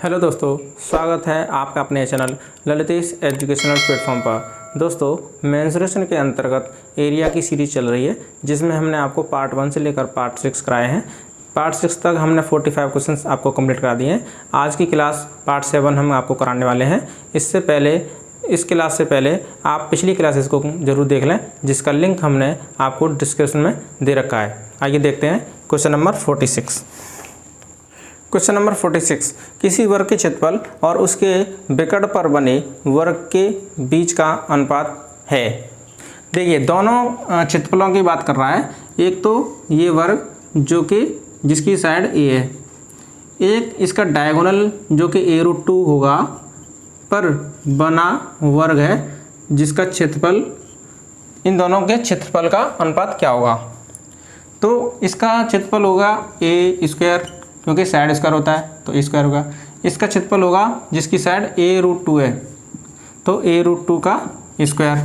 Hello दोस्तों, स्वागत है आपका अपने चैनल ललितेश एजुकेशनल प्लेटफॉर्म पर। दोस्तों, मेंसुरेशन के अंतर्गत एरिया की सीरीज चल रही है जिसमें हमने आपको पार्ट 1 से लेकर पार्ट 6 कराए हैं। पार्ट 6 तक हमने 45 क्वेश्चंस आपको कंप्लीट करा दिए हैं। आज की क्लास पार्ट 7 हम आपको कराने वाले हैं। इस क्लास से पहले आप पिछली क्लासेस को जरूर देख लें, जिसका लिंक हमने आपको डिस्क्रिप्शन में दे रखा है। आइए देखते हैं क्वेश्चन नंबर 46। क्वेश्चन नंबर 46, किसी वर्ग के क्षेत्रफल और उसके विकर्ण पर बने वर्ग के बीच का अनुपात है। देखिए, दोनों क्षेत्रफलों की बात कर रहा है। एक तो ये वर्ग जो कि जिसकी साइड ए है, एक इसका डायगोनल जो कि a√2 होगा पर बना वर्ग है जिसका क्षेत्रफल, इन दोनों के क्षेत्रफल का अनुपात क्या होगा। तो इसका क्षेत्रफल होगा a², क्योंकि साइड स्क्वायर होता है तो a² होगा। इसका क्षेत्रफल होगा जिसकी साइड a√2 है तो a√2 का स्क्वायर,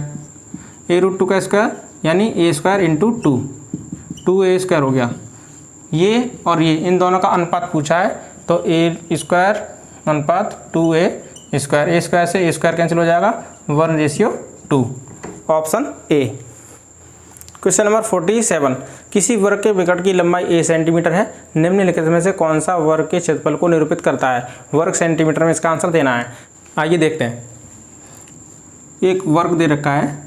a√2 का स्क्वायर यानी a² इंटू 2a² हो गया। ये और ये इन दोनों का अनुपात पूछा है तो a² अनुपात 2a², a² से a² कैंसिल हो जाएगा, 1:2। Option A. क्वेश्चन नंबर 47, किसी वर्ग के विकर्ण की लंबाई a सेंटीमीटर है। निम्नलिखित में से कौन सा वर्ग के क्षेत्रफल को निरूपित करता है। वर्ग सेंटीमीटर में इसका आंसर देना है। आइए देखते हैं। एक वर्ग दे रखा है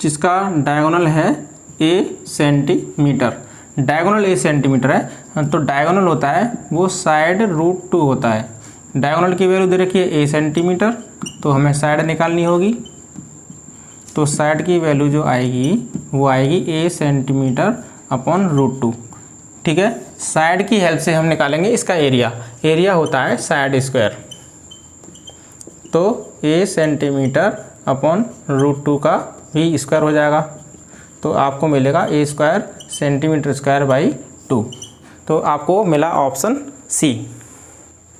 जिसका डायगोनल है a centimetre. Diagonal a centimetre है तो डायगोनल होता है वो साइड √2 होता है। डायगोनल की वैल्यू दे रखी है a सेंटीमीटर, तो हमें साइड निकालनी होगी। तो साइड की वैल्यू जो आएगी वो आएगी a सेंटीमीटर अपॉन √2। ठीक है, साइड की हेल्प से हम निकालेंगे इसका एरिया। एरिया होता है साइड स्क्वायर, तो a सेंटीमीटर अपॉन √2 का भी स्क्वायर हो जाएगा, तो आपको मिलेगा a² सेंटीमीटर स्क्वायर बाई 2। तो आपको मिला ऑप्शन सी।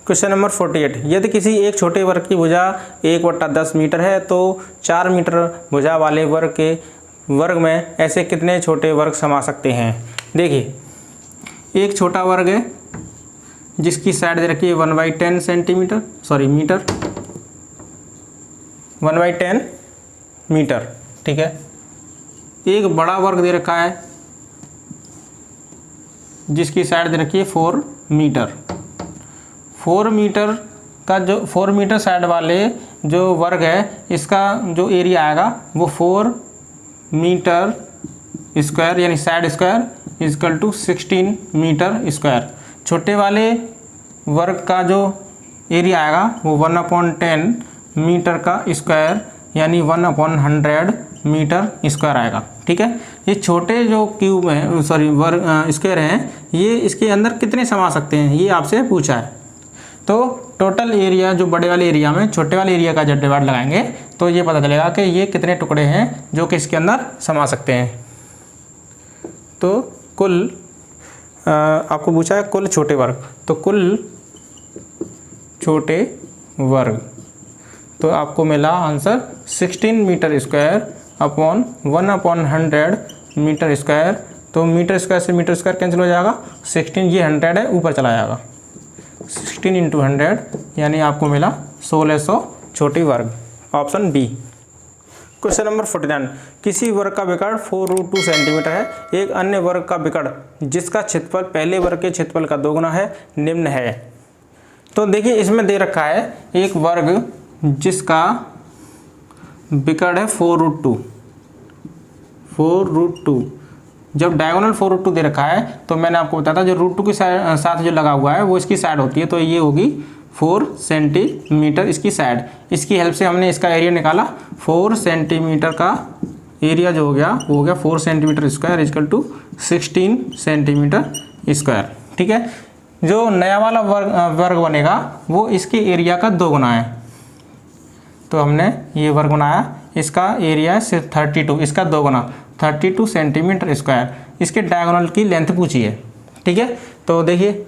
क्वेश्चन नंबर 48, यदि किसी एक छोटे वर्ग की भुजा 1/10 मीटर है तो 4 मीटर भुजा वाले वर्ग में ऐसे कितने छोटे वर्ग समा सकते हैं। देखिए, एक छोटा वर्ग है जिसकी साइड दे रखी है 1/10 सेंटीमीटर, सॉरी मीटर, 1/10 मीटर। ठीक है, एक बड़ा वर्ग दे रखा है जिसकी साइड दे रखी है 4 मीटर। 4 मीटर का जो 4 मीटर साइड वाले जो वर्ग है, इसका जो एरिया आएगा वो 4 मीटर स्क्वायर यानी side square is equal to 16 metre square. छोटे वाले वर्ग का जो एरिया आएगा वो 1/10 मीटर का स्क्वायर यानी 1/100 मीटर स्क्वायर आएगा। ठीक है, ये छोटे जो क्यूब हैं, सॉरी वर्ग स्क्वायर हैं, ये इसके अंदर कितने समा सकते हैं ये आपसे पूछा है। तो टोटल एरिया जो बड़े वाले एरिया में छोटे वाले एरिया का जब डिवाइड लगाएंगे तो ये पता चलेगा कि ये कितने टुकड़े हैं जो कि इसके अंदर समा सकते हैं। तो कुल आपको पूछा है कुल छोटे वर्ग, तो कुल छोटे वर्ग, तो आपको मिला answer 16 metre square upon 1/100 metre square. तो मीटर स्क्वायर से मीटर स्क्वायर कैंसिल हो जाएगा, 16 ये 100 है ऊपर चला जाएगा, 16 इंटू 100 यानी आपको मिला 1600 छोटी वर्ग। Option B. क्वेश्चन नंबर 49, किसी वर्ग का विकर्ण 4√2 सेंटीमीटर है। एक अन्य वर्ग का विकर्ण जिसका क्षेत्रफल पहले वर्ग के क्षेत्रफल का 2 गुना है निम्न है। तो देखिए, इसमें दे रखा है एक वर्ग जिसका विकर्ण है 4√2। जब डायगोनल 4√2 दे रखा है तो मैंने आपको बताया था जो √2 के साथ जो लगा हुआ है वो इसकी साइड होती है, तो ये होगी 4 सेंटीमीटर इसकी साइड। इसकी हेल्प से हमने इसका एरिया निकाला। 4 सेंटीमीटर का एरिया जो हो गया वो हो गया 4 centimetre square is equal to 16 centimetre square. ठीक है, जो नया वाला वर्ग बनेगा वो इसके एरिया का 2 गुना है, तो हमने ये वर्ग बनाया, इसका एरिया है सिर्फ 32, इसका 2 गुना 32 सेंटीमीटर स्क्वायर। इसके डायगोनल की लेंथ पूछी है। ठीक है, तो देखिए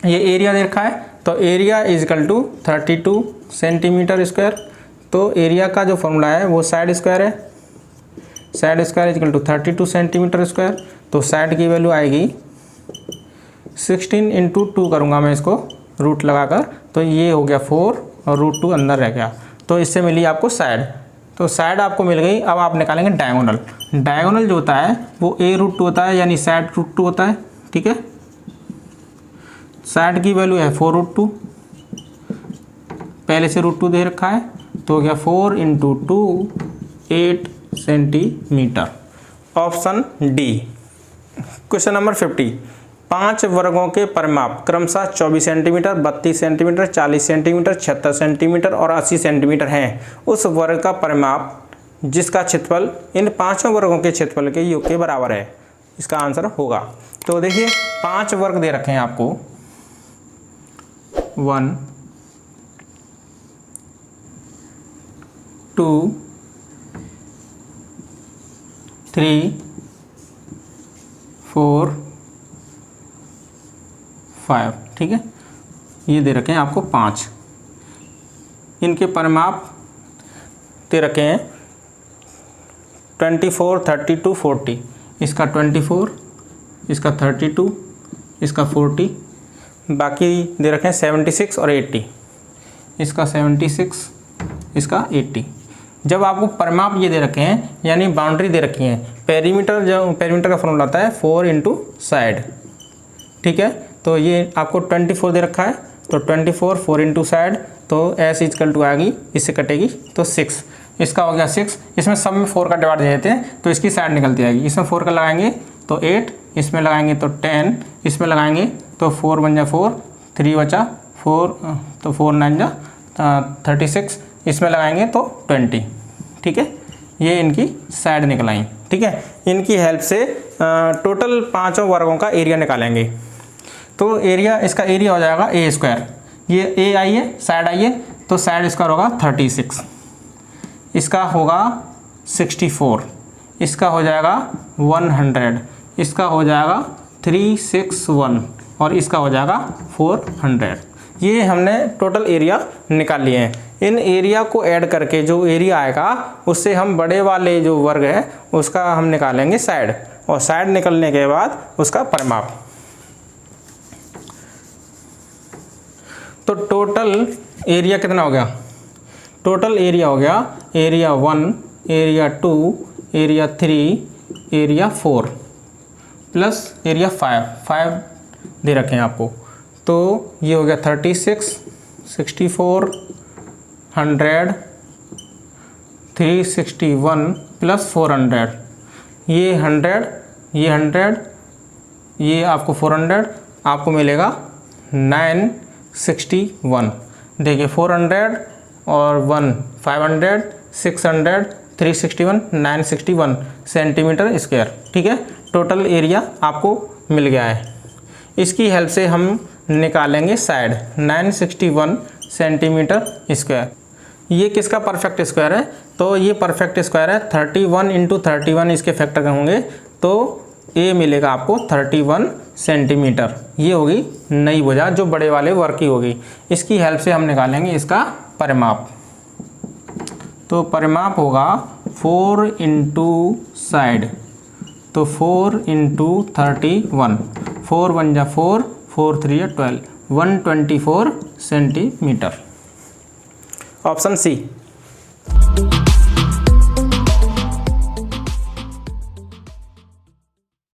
ये एरिया दे रखा है, तो area is equal to 32 centimetre square. तो एरिया का जो फॉर्मूला है वो साइड स्क्वायर है, side square is equal to 32 centimetre square. तो साइड की वैल्यू आएगी 16 इंटू 2 करूँगा मैं इसको, रूट लगाकर, तो ये हो गया 4 और √2 अंदर रह गया, तो इससे मिली आपको साइड। तो साइड आपको मिल गई। अब आप निकालेंगे डायगोनल। डायगोनल जो होता है वो a√2 होता है, यानी साइड √2 होता है, ठीक है। साइड की वैल्यू है 4√2, पहले से √2 दे रखा है, तो हो गया 4 × 2 8 centimetre. Option D. Question number 50। 5 वर्गों के परिमाप क्रमशः 24 सेंटीमीटर, 32 सेंटीमीटर, 40 सेंटीमीटर, 76 सेंटीमीटर और 80 सेंटीमीटर हैं। उस वर्ग का परिमाप जिसका क्षेत्रफल इन 5 वर्गों के क्षेत्रफल के योग के बराबर है, इसका आंसर होगा। तो देखिए 5 वर्ग दे रखे हैं आपको, 1 2 3 4 5, ठीक है। ये दे रखे हैं आपको 5। इनके परिमाप दे रखे हैं 24, 32, 40। इसका 24, इसका 32, इसका 40, बाकी दे रखे हैं 76 और 80। इसका 76, इसका 80। जब आपको परिमाप ये दे रखे हैं, यानी बाउंड्री दे रखी है, पेरीमीटर, जो पेरीमीटर का फॉर्मूला आता है 4 × साइड, ठीक है। तो ये आपको 24 दे रखा है, तो 24 4 × साइड, तो S = आएगी, इससे कटेगी तो 6। इसका हो गया 6। इसमें सब में 4 का डिवाइड दे देते हैं, तो इसकी साइड निकलती आएगी। इसमें 4 का लगाएंगे तो 8, इसमें लगाएंगे तो 10, इसमें लगाएंगे तो 4 बन जा 4, 3 बचा 4, तो 4 9 जा 36, इसमें लगाएंगे तो 20, ठीक है। ये इनकी साइड निकल आई, ठीक है। इनकी हेल्प से टोटल 5 वर्गों का एरिया निकालेंगे। तो एरिया, इसका एरिया हो जाएगा a²। ये a आई है, साइड आई है, तो साइड इसका होगा 36, इसका होगा 64, इसका हो जाएगा 100, इसका हो जाएगा 361 और इसका हो जाएगा 400। ये हमने टोटल एरिया निकाल लिए हैं। इन एरिया को ऐड करके जो एरिया आएगा उससे हम बड़े वाले जो वर्ग है उसका हम निकालेंगे साइड, और साइड निकलने के बाद उसका परिमाप। तो टोटल एरिया कितना हो गया? टोटल एरिया हो गया area 1, area 2, area 3, area 4 plus area 5 दे रखे हैं आपको। तो ये हो गया 36, 64, 100, 361 प्लस 400, ये 100, ये 100, ये आपको 400, आपको मिलेगा 961। देखिए 400 और 1 500, 600, 361, 961 सेंटीमीटर स्क्वायर, ठीक है। टोटल एरिया आपको मिल गया है। इसकी हेल्प से हम निकालेंगे साइड, 961 सेंटीमीटर स्क्वायर। ये किसका परफेक्ट स्क्वायर है? तो ये परफेक्ट स्क्वायर है। 31 × 31 इसके फैक्टर होंगे तो ए मिलेगा आपको 31 सेंटीमीटर। ये होगी नई भुजा जो बड़े वाले वर्ग की होगी। इसकी हेल्प से हम निकालेंगे इसका परिमाप। तो परिमाप होगा 4 × साइड, तो 4 × 31, 4 1 जा 4, 4 3 या 12, 124 सेंटीमीटर। Option C.